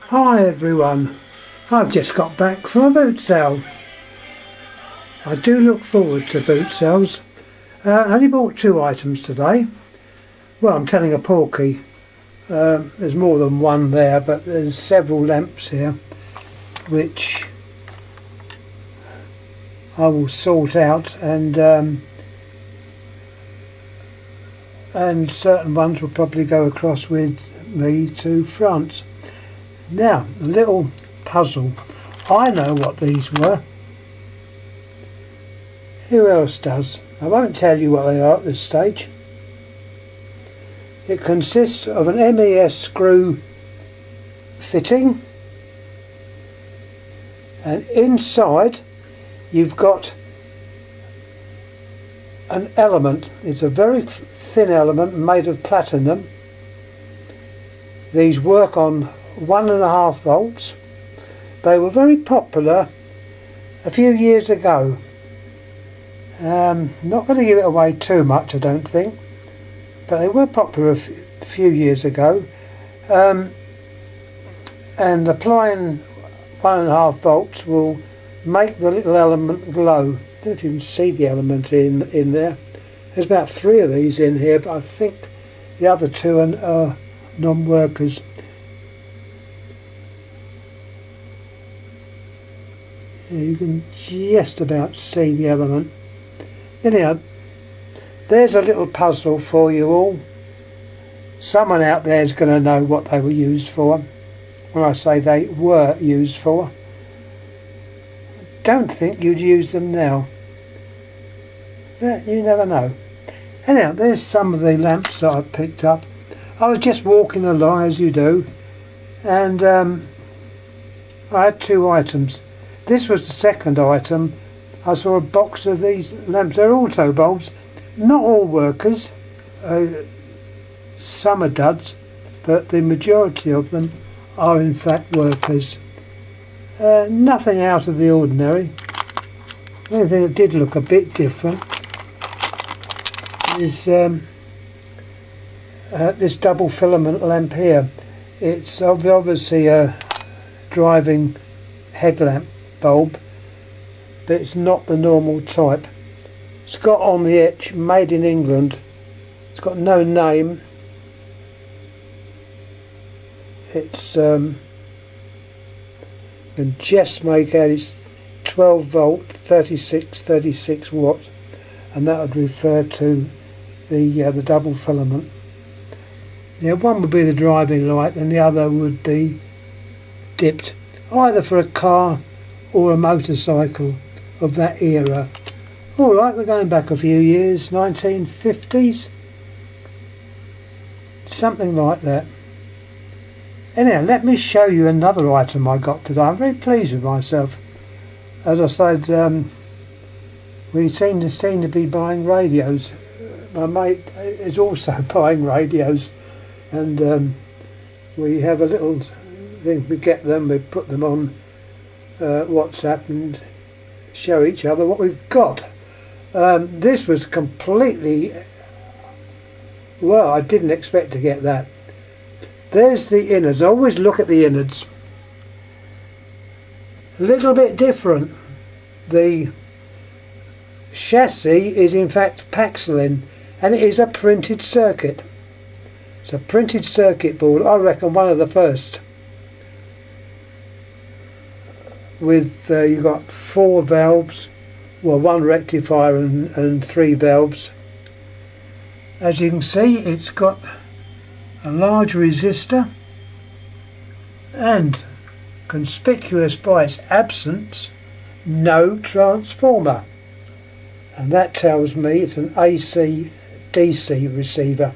Hi everyone, I've just got back from a boot sale. I do look forward to boot sales. I only bought 2 items today. Well, I'm telling a porky. There's more than one there, but there's several lamps here which I will sort out, and certain ones will probably go across with me to France. Now, a little puzzle. I know what these were. Who else does? I won't tell you what they are at this stage. It consists of an MES screw fitting, and inside you've got an element. It's a very thin element made of platinum. These work on 1.5 volts. They were very popular a few years ago. Not going to give it away too much, I don't think, but they were popular a few years ago. And applying 1.5 volts will make the little element glow. I don't know if you can see the element in there. There's about 3 of these in here, but I think the other 2 are non-workers. You can just about see the element. Anyhow, there's a little puzzle for you all. Someone out there is going to know what they were used for. When I say they were used for, I don't think you'd use them now. But you never know. Anyhow, there's some of the lamps that I picked up. I was just walking along as you do, and I had 2 items. This was the second item. I saw a box of these lamps. They're auto bulbs, not all workers. Some are duds, but the majority of them are in fact workers. Nothing out of the ordinary. The only thing that did look a bit different is this double filament lamp here. It's obviously a driving headlamp bulb, but it's not the normal type. It's got on the edge made in England. It's got no name. It's you can just make out it's 12 volt 36 watt, and that would refer to the double filament. Yeah, one would be the driving light and the other would be dipped, either for a car or a motorcycle of that era. Alright, we're going back a few years, 1950s, something like that. Anyhow, let me show you another item I got today. I'm very pleased with myself. As I said, we seem to be buying radios. My mate is also buying radios, and we have a little thing. We get them, we put them on WhatsApp and show each other what we've got. This was completely, well, I didn't expect to get that. There's the innards. I always look at the innards. A little bit different. The chassis is in fact Paxlin, and it is a printed circuit. It's a printed circuit board. I reckon one of the first. With you've got 4 valves, well, 1 rectifier and 3 valves. As you can see, it's got a large resistor, and conspicuous by its absence, no transformer, and that tells me it's an AC DC receiver.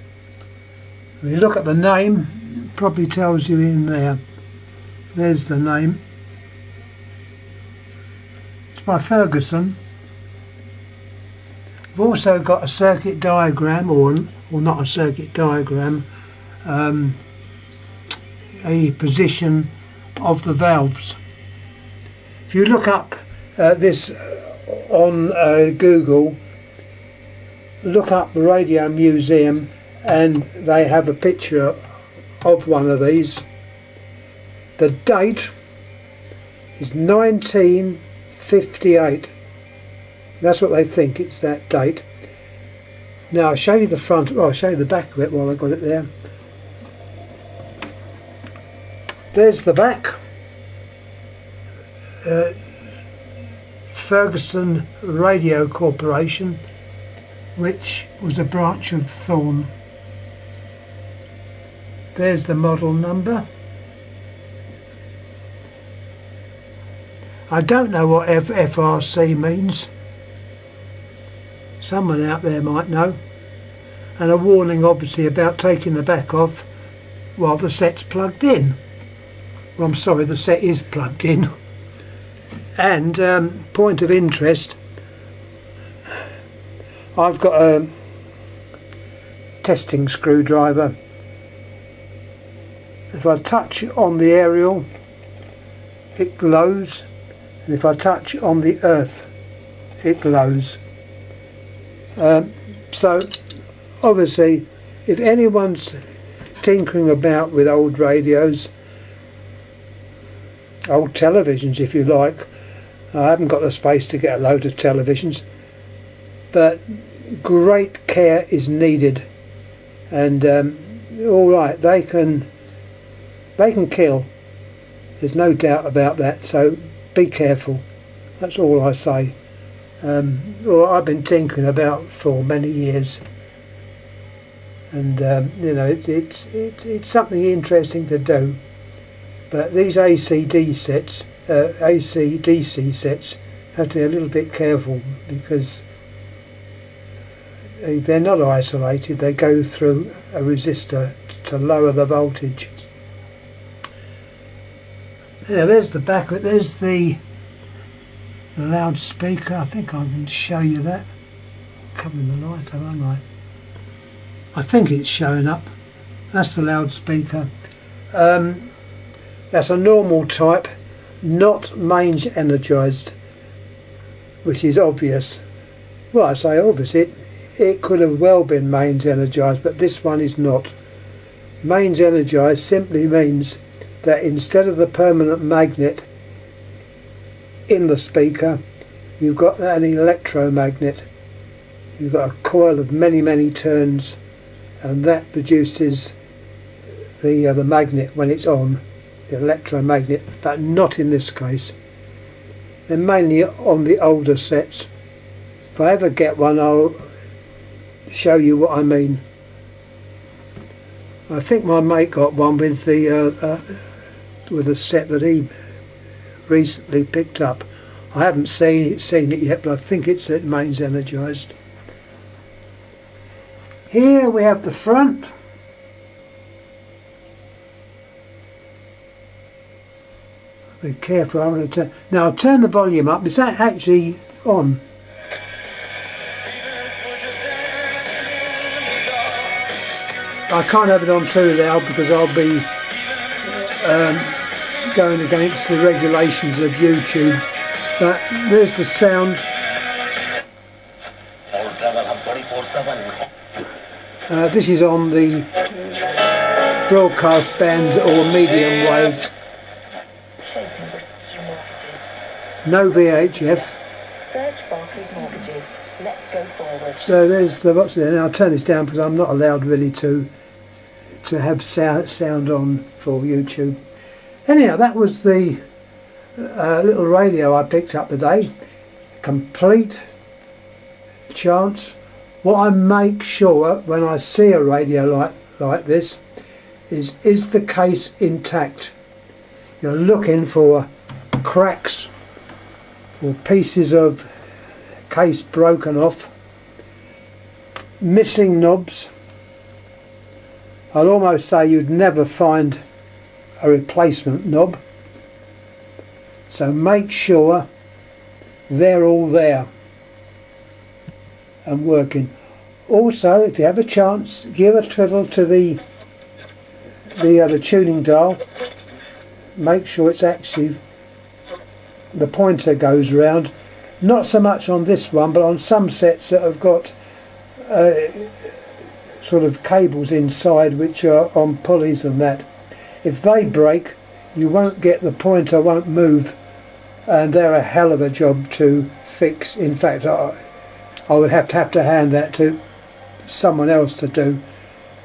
If you look at the name, it probably tells you in there. There's the name. It's by Ferguson. We've also got a circuit diagram, or not a circuit diagram, a position of the valves. If you look up this on Google, look up the Radio Museum, and they have a picture of one of these. The date is 1958. That's what they think, it's that date. Now I'll show you the front, well, I'll show you the back of it while I've got it there. There's the back. Ferguson Radio Corporation, which was a branch of Thorn. There's the model number. I don't know what FRC means. Someone out there might know. And a warning obviously about taking the back off while the set's plugged in. Well, I'm sorry, the set is plugged in. And point of interest, I've got a testing screwdriver. If I touch on the aerial, it glows, and if I touch on the earth, it glows. So obviously, if anyone's tinkering about with old radios, old televisions if you like, I haven't got the space to get a load of televisions, but great care is needed. And all right, they can kill, there's no doubt about that, so be careful, that's all I say. Well, I've been tinkering about for many years, and you know, it's something interesting to do, but these AC/DC sets have to be a little bit careful, because they're not isolated, they go through a resistor to lower the voltage. Yeah, there's the back of it. There's the loudspeaker. I think I can show you that. Covering the light, haven't I? I think it's showing up. That's the loudspeaker. That's a normal type, not mains energised, which is obvious. Well, I say obvious. It could have well been mains energised, but this one is not. Mains energised simply means that instead of the permanent magnet in the speaker, you've got an electromagnet. You've got a coil of many turns, and that produces the magnet when it's on, the electromagnet, but not in this case. They're mainly on the older sets. If I ever get one, I'll show you what I mean. I think my mate got one with the set that he recently picked up. I haven't seen it yet, but I think it's mains energised. Here we have the front. Be careful, I'm going to turn. Now I'll turn the volume up. Is that actually on? I can't have it on too loud because I'll be going against the regulations of YouTube. But there's the sound. This is on the broadcast band or medium wave. No VHF. So there's the what's there. Now I'll turn this down because I'm not allowed really to have sound on for YouTube. Anyhow, that was the little radio I picked up today. Complete chance. What I make sure when I see a radio like this is the case intact. You're looking for cracks or pieces of case broken off, missing knobs. I'd almost say you'd never find a replacement knob, so make sure they're all there and working. Also, if you have a chance, give a twiddle to the tuning dial. Make sure it's actually the pointer goes round. Not so much on this one, but on some sets that have got sort of cables inside which are on pulleys and that. If they break, you won't get, the pointer won't move, and they're a hell of a job to fix. In fact, I would have to hand that to someone else to do,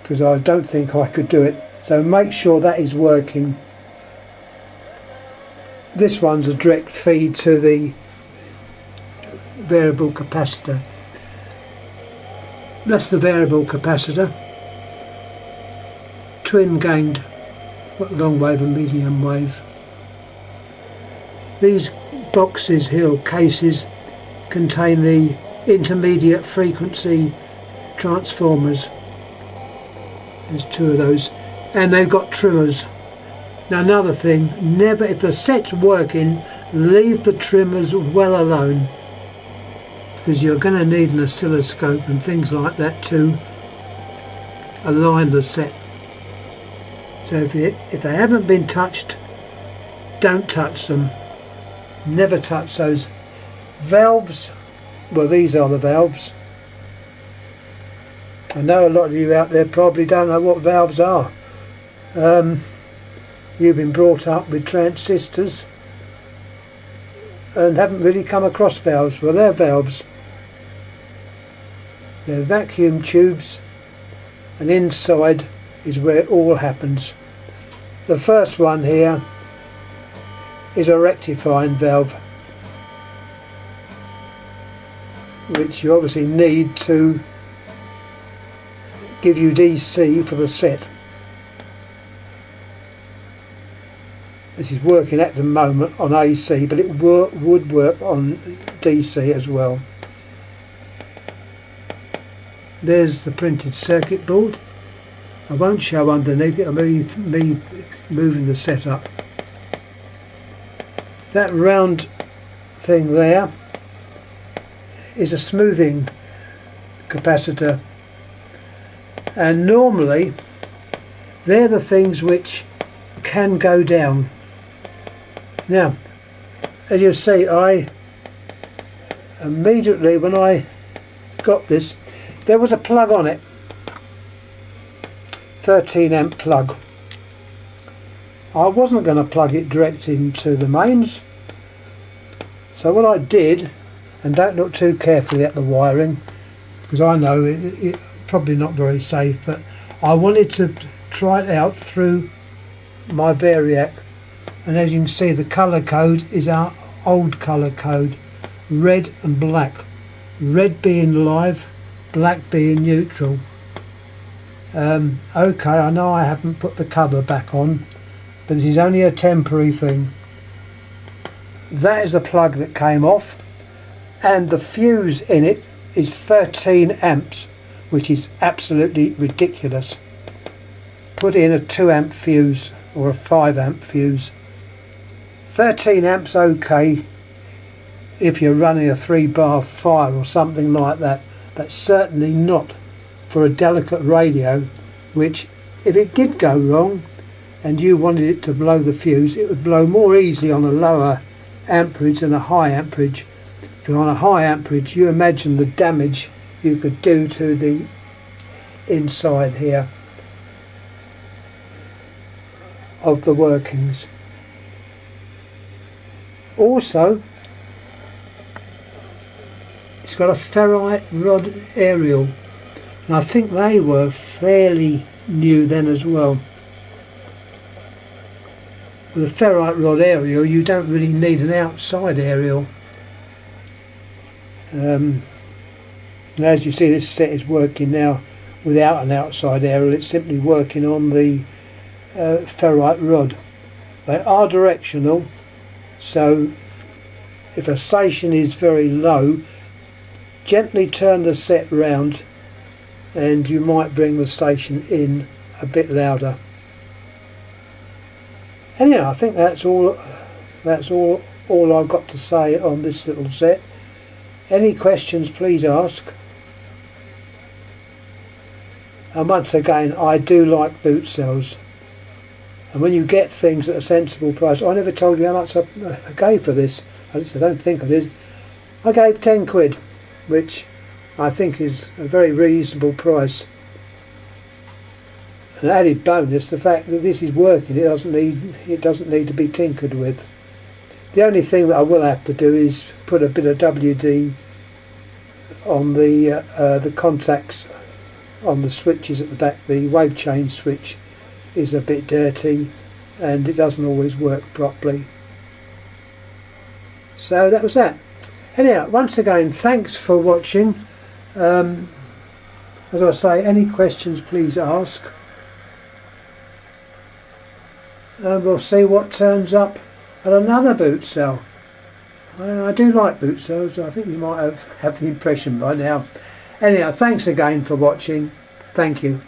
because I don't think I could do it. So make sure that is working. This one's a direct feed to the variable capacitor. That's the variable capacitor. Twin gained long wave and medium wave. These boxes here, or cases, contain the intermediate frequency transformers. There's 2 of those, and they've got trimmers. Now another thing, never, if the set's working, leave the trimmers well alone, because you're going to need an oscilloscope and things like that to align the set. So if they haven't been touched, don't touch them. Never touch those. Valves, well, these are the valves. I know a lot of you out there probably don't know what valves are. You've been brought up with transistors and haven't really come across valves. Well, they're valves. They're vacuum tubes, and inside is where it all happens. The first one here is a rectifying valve, which you obviously need to give you DC for the set. This is working at the moment on AC, but it would work on DC as well. There's the printed circuit board. I won't show underneath it, I'll be me moving the setup. That round thing there is a smoothing capacitor, and normally they're the things which can go down. Now, as you see, I immediately, when I got this, there was a plug on it, 13 amp plug. I wasn't going to plug it direct into the mains, so what I did, and don't look too carefully at the wiring, because I know it's probably not very safe, but I wanted to try it out through my Variac, and as you can see, the colour code is our old colour code, red and black, red being live, black being neutral. Okay, I know I haven't put the cover back on, but this is only a temporary thing. That is the plug that came off, and the fuse in it is 13 amps, which is absolutely ridiculous. Put in a 2 amp fuse or a 5 amp fuse. 13 amps okay if you're running a 3-bar fire or something like that, but certainly not for a delicate radio, which if it did go wrong and you wanted it to blow the fuse, it would blow more easily on a lower amperage than a high amperage. If you're on a high amperage, you imagine the damage you could do to the inside here of the workings. Also, it's got a ferrite rod aerial, and I think they were fairly new then as well. With a ferrite rod aerial, you don't really need an outside aerial. As you see, this set is working now without an outside aerial. It's simply working on the ferrite rod. They are directional, so if a station is very low, gently turn the set round and you might bring the station in a bit louder. Anyhow, I think that's all I've got to say on this little set. Any questions, please ask. And once again, I do like boot cells. And when you get things at a sensible price, I never told you how much I gave for this. I don't think I did. I gave 10 quid, which I think is a very reasonable price. an added bonus the fact that this is working. It doesn't need to be tinkered with. The only thing that I will have to do is put a bit of WD on the contacts on the switches at the back. The wave change switch is a bit dirty and it doesn't always work properly. So that was that. Anyhow, once again, thanks for watching. As I say, any questions please ask, and we'll see what turns up at another boot sale. I do like boot sales. I think you might have the impression by now. Anyhow, thanks again for watching. Thank you.